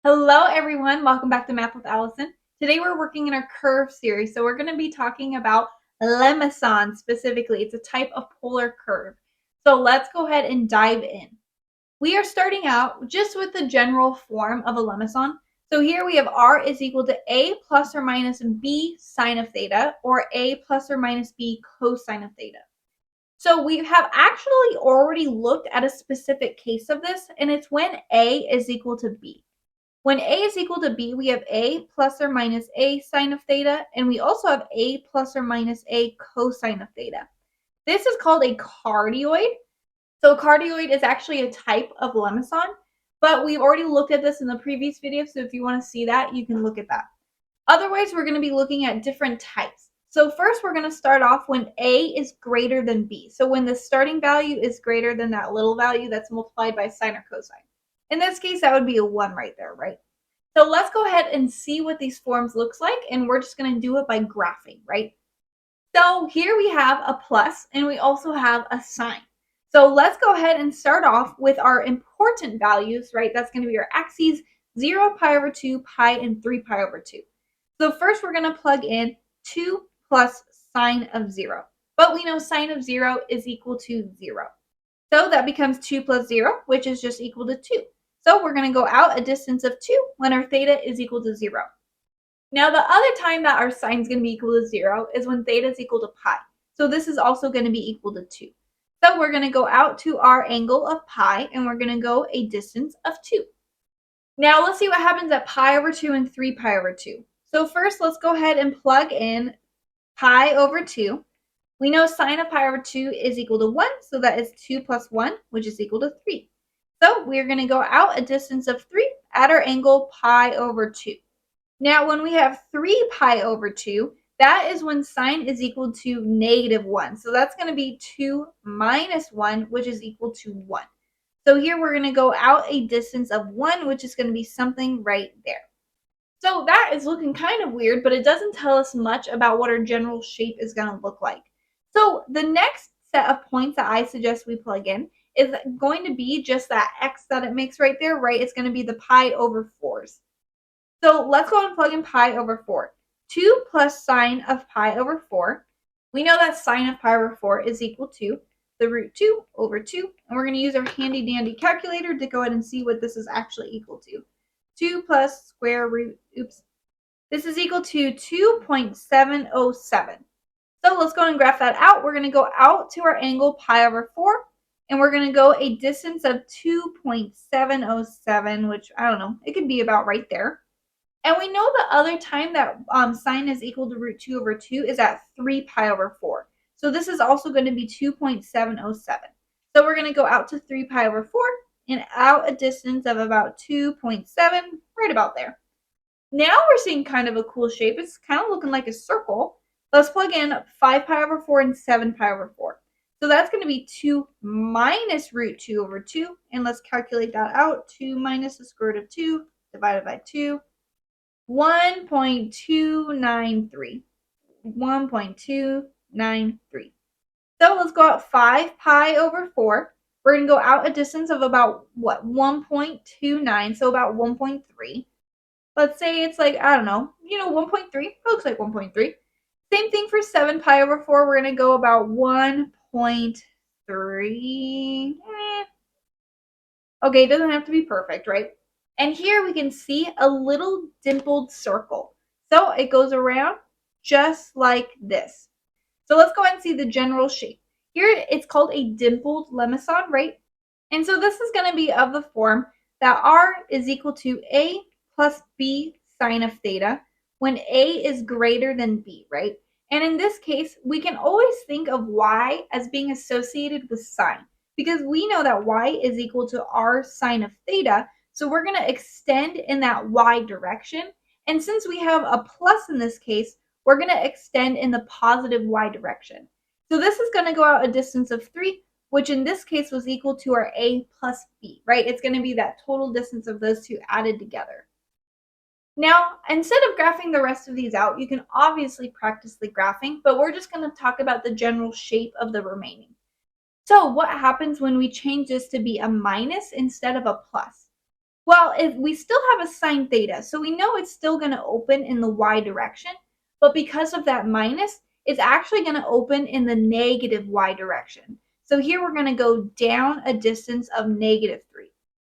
Hello everyone, welcome back to Math with Allison. Today we're working in our curve series, so we're going to be talking about limacons specifically. It's a type of polar curve. So let's go ahead and dive in. We are starting out just with the general form of a limacon. So here we have r is equal to a plus or minus b sine of theta, or a plus or minus b cosine of theta. So we have actually already looked at a specific case of this, and it's when a is equal to b. When a is equal to b, we have a plus or minus a sine of theta, and we also have a plus or minus a cosine of theta. This is called a cardioid. So a cardioid is actually a type of limacon, but we've already looked at this in the previous video, so if you want to see that, you can look at that. Otherwise, we're going to be looking at different types. So first, we're going to start off when a is greater than b. So when the starting value is greater than that little value that's multiplied by sine or cosine. In this case, that would be a 1 right there, right? So let's go ahead and see what these forms looks like, and we're just going to do it by graphing, right? So here we have a plus, and we also have a sign. So let's go ahead and start off with our important values, right? That's going to be our axes, 0, pi over 2, pi, and 3 pi over 2. So first we're going to plug in 2 plus sine of 0. But we know sine of 0 is equal to 0. So that becomes 2 plus 0, which is just equal to 2. So we're going to go out a distance of 2 when our theta is equal to 0. Now the other time that our sine is going to be equal to 0 is when theta is equal to pi. So this is also going to be equal to 2. So we're going to go out to our angle of pi, and we're going to go a distance of 2. Now let's see what happens at pi over 2 and 3 pi over 2. So first let's go ahead and plug in pi over 2. We know sine of pi over 2 is equal to 1, so that is 2 plus 1, which is equal to 3. So we're going to go out a distance of 3 at our angle pi over 2. Now when we have 3 pi over 2, that is when sine is equal to negative 1. So that's going to be 2 minus 1, which is equal to 1. So here we're going to go out a distance of 1, which is going to be something right there. So that is looking kind of weird, but it doesn't tell us much about what our general shape is going to look like. So the next set of points that I suggest we plug in is going to be just that x that it makes right there, right? It's going to be the pi over 4s. So let's go and plug in pi over 4. 2 plus sine of pi over 4. We know that sine of pi over 4 is equal to the root 2 over 2. And we're going to use our handy dandy calculator to go ahead and see what this is actually equal to. 2 plus square root, this is equal to 2.707. So let's go and graph that out. We're going to go out to our angle pi over 4, and we're going to go a distance of 2.707, which, I don't know, it could be about right there. And we know the other time that sine is equal to root 2 over 2 is at 3 pi over 4. So this is also going to be 2.707. So we're going to go out to 3 pi over 4 and out a distance of about 2.7, right about there. Now we're seeing kind of a cool shape. It's kind of looking like a circle. Let's plug in 5 pi over 4 and 7 pi over 4. So that's going to be 2 minus root 2 over 2. And let's calculate that out. 2 minus the square root of 2 divided by 2. 1.293. 1.293. So let's go out 5 pi over 4. We're going to go out a distance of about, 1.29, so about 1.3. Let's say it's like, I don't know, 1.3. It looks like 1.3. Same thing for 7 pi over 4. We're going to go about 1.3. Okay, it doesn't have to be perfect, right? And here we can see a little dimpled circle. So it goes around just like this. So let's go ahead and see the general shape. Here it's called a dimpled limacon, right? And so this is going to be of the form that r is equal to a plus b sine of theta when a is greater than b, right? And in this case, we can always think of y as being associated with sine, because we know that y is equal to r sine of theta. So we're going to extend in that y direction. And since we have a plus in this case, we're going to extend in the positive y direction. So this is going to go out a distance of 3, which in this case was equal to our a plus b, right? It's going to be that total distance of those two added together. Now, instead of graphing the rest of these out, you can obviously practice the graphing, but we're just going to talk about the general shape of the remaining. So what happens when we change this to be a minus instead of a plus? Well, we still have a sine theta, so we know it's still going to open in the y direction, but because of that minus, it's actually going to open in the negative y direction. So here we're going to go down a distance of -3.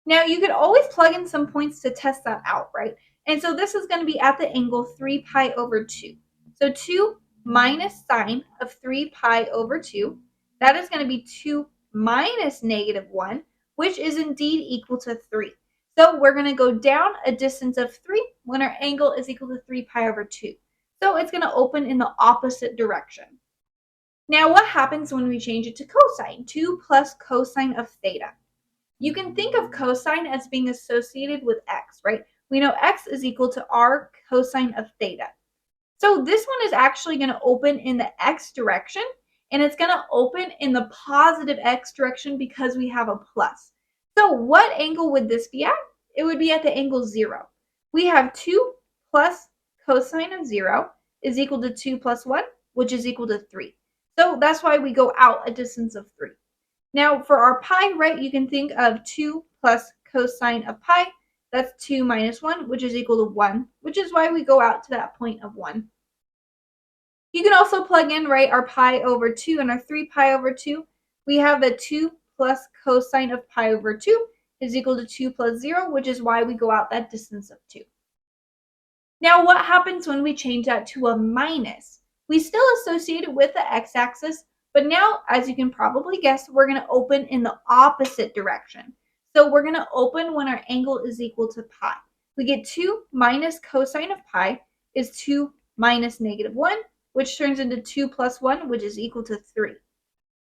Now you could always plug in some points to test that out, right? And so this is going to be at the angle 3 pi over 2. So 2 minus sine of 3 pi over 2, that is going to be 2 minus -1, which is indeed equal to 3. So we're going to go down a distance of 3 when our angle is equal to 3 pi over 2. So it's going to open in the opposite direction. Now what happens when we change it to cosine? 2 plus cosine of theta. You can think of cosine as being associated with x, right? We know x is equal to r cosine of theta. So this one is actually going to open in the x direction, and it's going to open in the positive x direction because we have a plus. So what angle would this be at? It would be at the angle 0. We have 2 plus cosine of 0 is equal to 2 plus 1, which is equal to 3. So that's why we go out a distance of 3. Now for our pi, right, you can think of 2 plus cosine of pi. That's 2 minus 1, which is equal to 1, which is why we go out to that point of 1. You can also plug in, right, our pi over 2 and our 3 pi over 2. We have the 2 plus cosine of pi over 2 is equal to 2 plus 0, which is why we go out that distance of 2. Now, what happens when we change that to a minus? We still associate it with the x-axis, but now, as you can probably guess, we're going to open in the opposite direction. So we're going to open when our angle is equal to pi. We get 2 minus cosine of pi is 2 minus -1, which turns into 2 plus 1, which is equal to 3.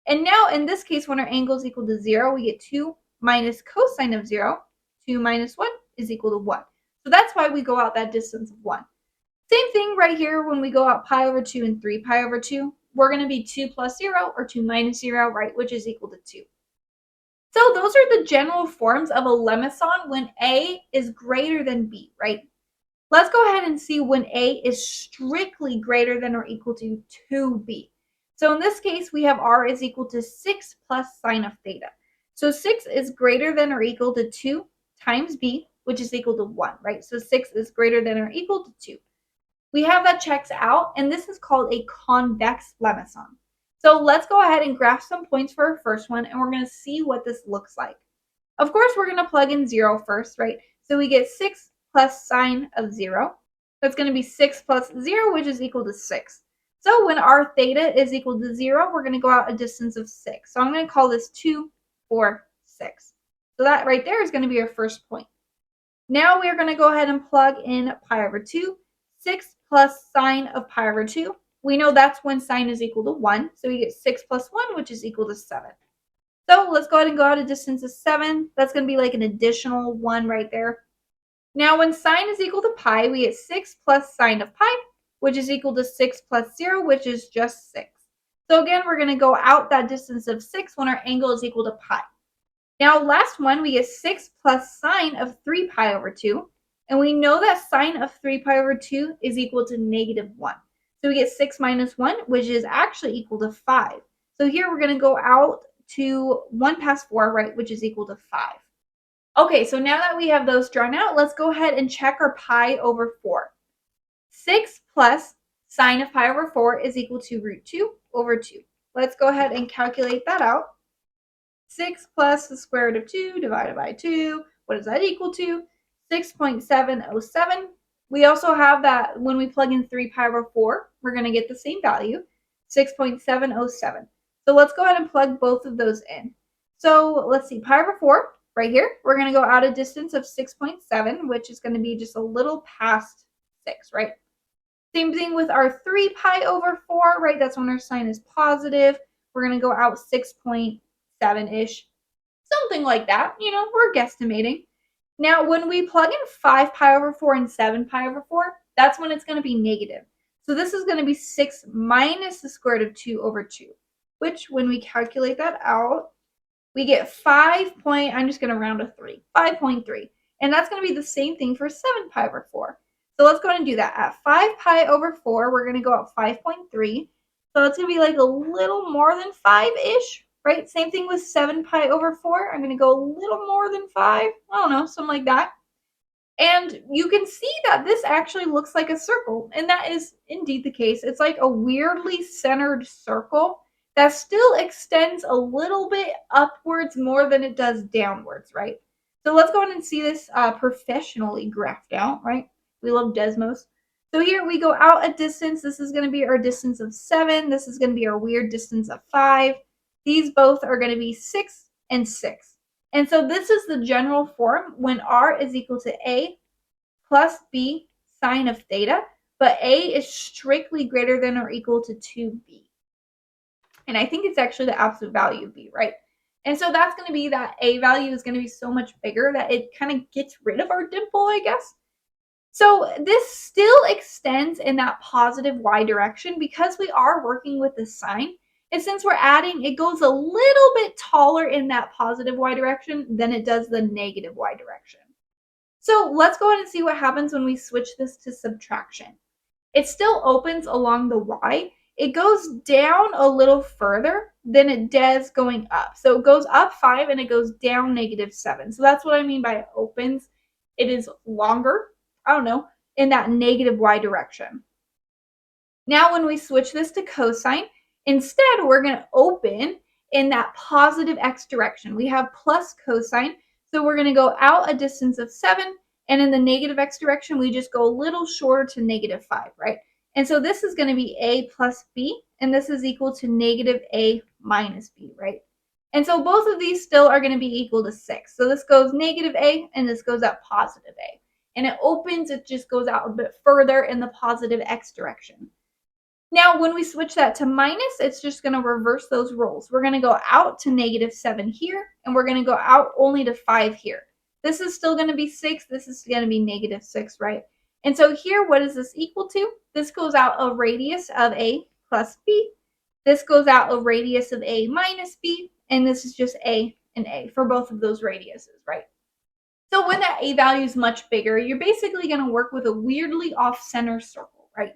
And now, in this case, when our angle is equal to 0, we get 2 minus cosine of 0. 2 minus 1 is equal to 1. So that's why we go out that distance of 1. Same thing right here when we go out pi over 2 and 3 pi over 2. We're going to be 2 plus 0 or 2 minus 0, right, which is equal to 2. So those are the general forms of a lemmason when A is greater than B, right? Let's go ahead and see when A is strictly greater than or equal to 2B. So in this case, we have R is equal to 6 plus sine of theta. So 6 is greater than or equal to 2 times B, which is equal to 1, right? So 6 is greater than or equal to 2. We have that checks out, and this is called a convex lemmason. So let's go ahead and graph some points for our first one, and we're going to see what this looks like. Of course, we're going to plug in 0 first, right? So we get 6 plus sine of 0. That's going to be 6 plus 0, which is equal to 6. So when our theta is equal to 0, we're going to go out a distance of 6. So I'm going to call this 2, 4, 6. So that right there is going to be our first point. Now we're going to go ahead and plug in pi over 2. 6 plus sine of pi over 2. We know that's when sine is equal to 1. So we get 6 plus 1, which is equal to 7. So let's go ahead and go out a distance of 7. That's going to be like an additional 1 right there. Now when sine is equal to pi, we get 6 plus sine of pi, which is equal to 6 plus 0, which is just 6. So again, we're going to go out that distance of 6 when our angle is equal to pi. Now last one, we get 6 plus sine of 3 pi over 2. And we know that sine of 3 pi over 2 is equal to -1. So we get 6 minus 1, which is actually equal to 5. So here we're going to go out to 1 past 4, right, which is equal to 5. Okay, so now that we have those drawn out, let's go ahead and check our pi over 4. 6 plus sine of pi over 4 is equal to root 2 over 2. Let's go ahead and calculate that out. 6 plus the square root of 2 divided by 2. What does that equal to? 6.707. We also have that when we plug in 3 pi over 4, we're going to get the same value, 6.707. So let's go ahead and plug both of those in. So let's see, pi over 4, right here, we're going to go out a distance of 6.7, which is going to be just a little past 6, right? Same thing with our 3 pi over 4, right? That's when our sign is positive. We're going to go out 6.7-ish, something like that. You know, we're guesstimating. Now, when we plug in 5 pi over 4 and 7 pi over 4, that's when it's going to be negative. So this is going to be 6 minus the square root of 2 over 2, which when we calculate that out, we get 5. I'm just going to round to 3, 5.3. And that's going to be the same thing for 7 pi over 4. So let's go ahead and do that. At 5 pi over 4, we're going to go out 5.3. So it's going to be like a little more than 5-ish, right? Same thing with 7 pi over 4. I'm going to go a little more than 5. I don't know, something like that. And you can see that this actually looks like a circle, and that is indeed the case. It's like a weirdly centered circle that still extends a little bit upwards more than it does downwards, right? So let's go ahead and see this professionally graphed out, right? We love Desmos. So here we go out a distance. This is going to be our distance of 7. This is going to be our weird distance of 5. These both are going to be 6 and 6. And so this is the general form when r is equal to a plus b sine of theta, but a is strictly greater than or equal to 2b. And I think it's actually the absolute value of b, right? And so that's going to be that a value is going to be so much bigger that it kind of gets rid of our dimple, I guess. So this still extends in that positive y direction because we are working with the sine. And since we're adding, it goes a little bit taller in that positive y direction than it does the negative y direction. So let's go ahead and see what happens when we switch this to subtraction. It still opens along the y. It goes down a little further than it does going up. So it goes up 5 and it goes down -7. So that's what I mean by it opens. It is longer, I don't know, in that negative y direction. Now when we switch this to cosine, instead we're going to open in that positive x direction. We have plus cosine, so we're going to go out a distance of 7, and in the negative x direction, we just go a little shorter to -5, right? And so this is going to be a plus b, and this is equal to -a minus b, right? And so both of these still are going to be equal to 6. So this goes -a, and this goes out positive a. And it opens, it just goes out a bit further in the positive x direction. Now, when we switch that to minus, it's just going to reverse those roles. We're going to go out to -7 here, and we're going to go out only to 5 here. This is still going to be 6. This is going to be -6, right? And so here, what is this equal to? This goes out a radius of a plus b. This goes out a radius of a minus b. And this is just a and a for both of those radiuses, right? So when that a value is much bigger, you're basically going to work with a weirdly off-center circle, right?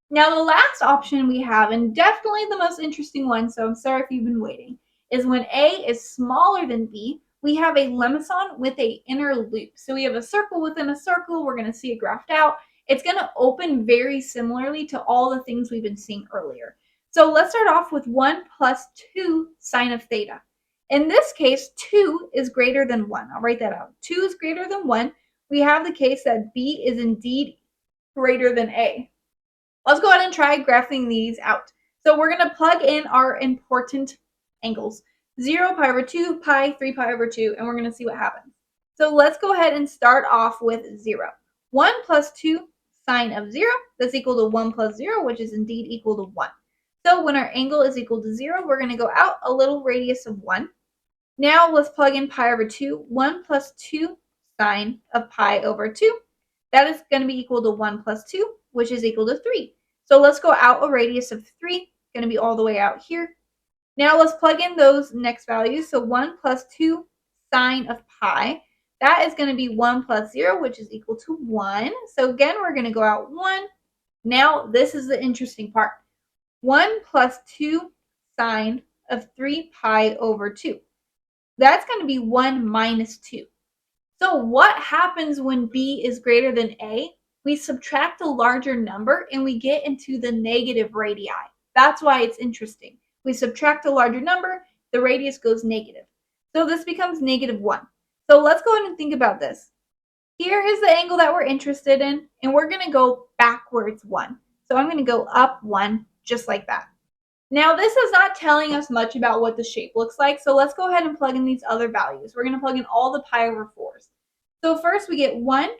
Now, the last option we have, and definitely the most interesting one, so I'm sorry if you've been waiting, is when A is smaller than B, we have a limacon with an inner loop. So we have a circle within a circle. We're going to see it graphed out. It's going to open very similarly to all the things we've been seeing earlier. So let's start off with 1 plus 2 sine of theta. In this case, 2 is greater than 1. I'll write that out. 2 is greater than 1. We have the case that B is indeed greater than A. Let's go ahead and try graphing these out. So we're going to plug in our important angles. 0, pi over 2, pi, 3 pi over 2, and we're going to see what happens. So let's go ahead and start off with 0. 1 plus 2 sine of 0, that's equal to 1 plus 0, which is indeed equal to 1. So when our angle is equal to 0, we're going to go out a little radius of 1. Now let's plug in pi over 2. 1 plus 2 sine of pi over 2. That is going to be equal to 1 plus 2, which is equal to 3. So let's go out a radius of 3, going to be all the way out here. Now let's plug in those next values. So 1 plus 2 sine of pi, that is going to be 1 plus 0, which is equal to 1. So again, we're going to go out 1. Now this is the interesting part. 1 plus 2 sine of 3 pi over 2. That's going to be 1 minus 2. So what happens when b is greater than a? We subtract a larger number and we get into the negative radii. That's why it's interesting. We subtract a larger number, the radius goes negative. So this becomes -1. So let's go ahead and think about this. Here is the angle that we're interested in, and we're going to go backwards 1. So I'm going to go up 1, just like that. Now, this is not telling us much about what the shape looks like, so let's go ahead and plug in these other values. We're going to plug in all the pi over 4s. So first we get 1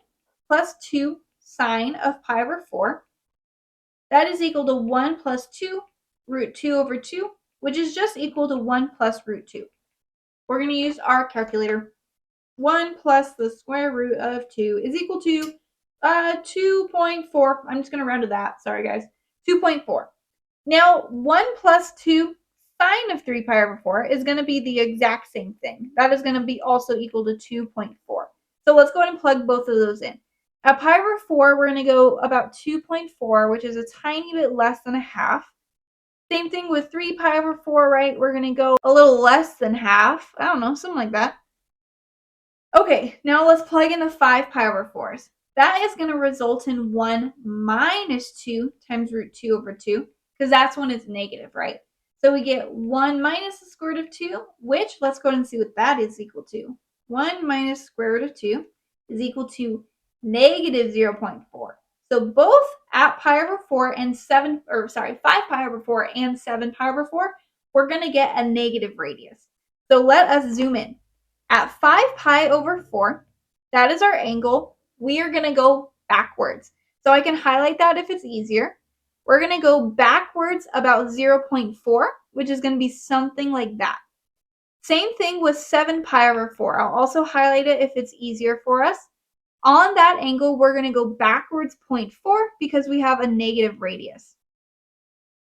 plus 2 sine of pi over 4. That is equal to 1 plus 2 root 2 over 2, which is just equal to 1 plus root 2. We're going to use our calculator. 1 plus the square root of 2 is equal to 2.4. I'm just going to round to that. Sorry, guys. 2.4. Now, 1 plus 2 sine of 3 pi over 4 is going to be the exact same thing. That is going to be also equal to 2.4. So let's go ahead and plug both of those in. At pi over 4, we're going to go about 2.4, which is a tiny bit less than a half. Same thing with 3 pi over 4, right? We're going to go a little less than half. I don't know, something like that. Okay, now let's plug in the 5 pi over 4s. That is going to result in 1 minus 2 times root 2 over 2, because that's when it's negative, right? So we get 1 minus the square root of 2, which, let's go ahead and see what that is equal to. 1 minus square root of 2 is equal to negative 0.4. So both at pi over 4 and 5 pi over 4 and 7 pi over 4, we're going to get a negative radius. So let us zoom in. At 5 pi over 4, that is our angle. We are going to go backwards. So I can highlight that if it's easier. We're going to go backwards about 0.4, which is going to be something like that. Same thing with 7 pi over 4. I'll also highlight it if it's easier for us. On that angle, we're going to go backwards 0.4 because we have a negative radius.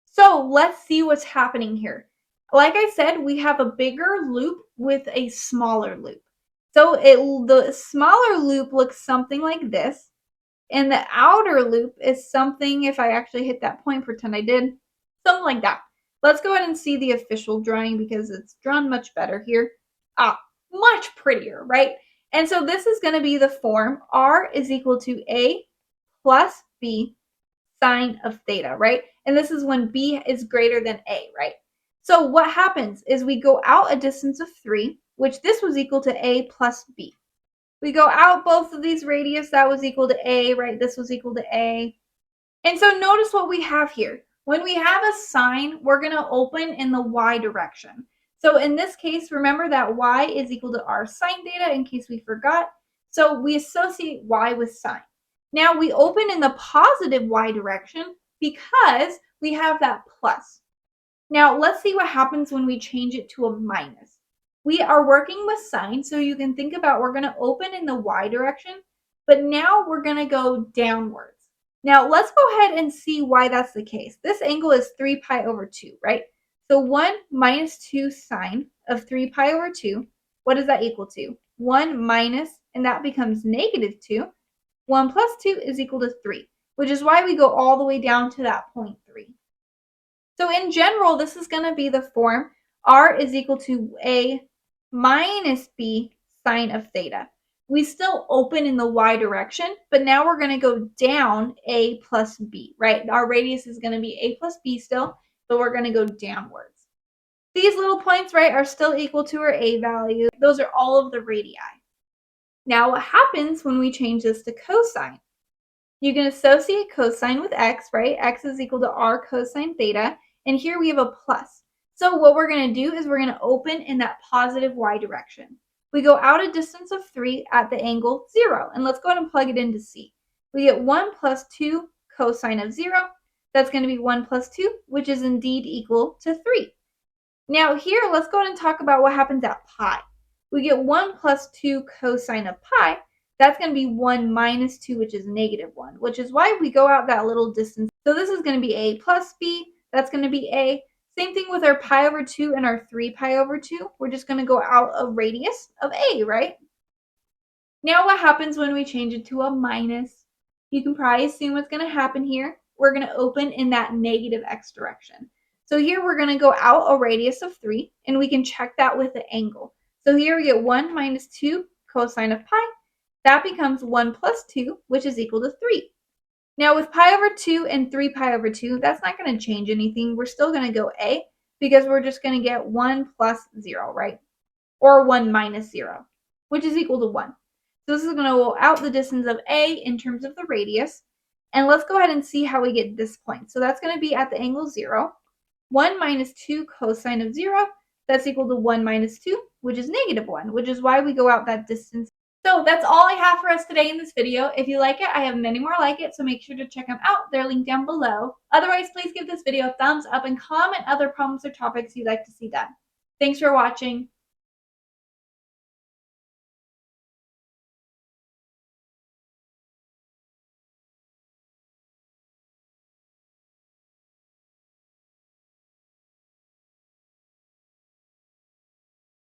So let's see what's happening here. Like I said, we have a bigger loop with a smaller loop. So the smaller loop looks something like this, and the outer loop is something, if I actually hit that point, pretend I did, something like that. Let's go ahead and see the official drawing because it's drawn much better here. Much prettier, right? And so this is going to be the form R is equal to A plus B sine of theta, right? And this is when B is greater than A, right? So what happens is we go out a distance of 3, which this was equal to A plus B. We go out both of these radius, that was equal to A, right? This was equal to A. And so notice what we have here. When we have a sine, we're going to open in the y direction. So in this case, remember that y is equal to r sine theta in case we forgot. So we associate y with sine. Now we open in the positive y direction because we have that plus. Now let's see what happens when we change it to a minus. We are working with sine, so you can think about we're going to open in the y direction, but now we're going to go downwards. Now let's go ahead and see why that's the case. This angle is 3 pi over 2, right? So 1 minus 2 sine of 3 pi over 2, what does that equal to? 1 minus, and that becomes negative 2. 1 plus 2 is equal to 3, which is why we go all the way down to that point 3. So in general, this is going to be the form R is equal to A minus B sine of theta. We still open in the y direction, but now we're going to go down A plus B, right? Our radius is going to be A plus B still, but we're going to go downwards. These little points, right, are still equal to our A value. Those are all of the radii. Now what happens when we change this to cosine? You can associate cosine with x, right? X is equal to r cosine theta. And here we have a plus. So what we're going to do is we're going to open in that positive y direction. We go out a distance of 3 at the angle 0. And let's go ahead and plug it into C. We get 1 plus 2 cosine of 0. That's going to be 1 plus 2, which is indeed equal to 3. Now here, let's go ahead and talk about what happens at pi. We get 1 plus 2 cosine of pi. That's going to be 1 minus 2, which is negative 1, which is why we go out that little distance. So this is going to be A plus B. That's going to be A. Same thing with our pi over 2 and our 3 pi over 2. We're just going to go out a radius of A, right? Now what happens when we change it to a minus? You can probably assume what's going to happen here. We're going to open in that negative x direction. So here we're going to go out a radius of 3, and we can check that with the angle. So here we get 1 minus 2 cosine of pi. That becomes 1 plus 2, which is equal to 3. Now with pi over 2 and 3 pi over 2, that's not going to change anything. We're still going to go A because we're just going to get 1 plus 0, right? Or 1 minus 0, which is equal to 1. So this is going to go out the distance of A in terms of the radius. And let's go ahead and see how we get this point. So that's going to be at the angle 0. 1 minus 2 cosine of 0, that's equal to 1 minus 2, which is negative 1, which is why we go out that distance. So that's all I have for us today in this video. If you like it, I have many more like it, so make sure to check them out. They're linked down below. Otherwise, please give this video a thumbs up and comment other problems or topics you'd like to see done. Thanks for watching.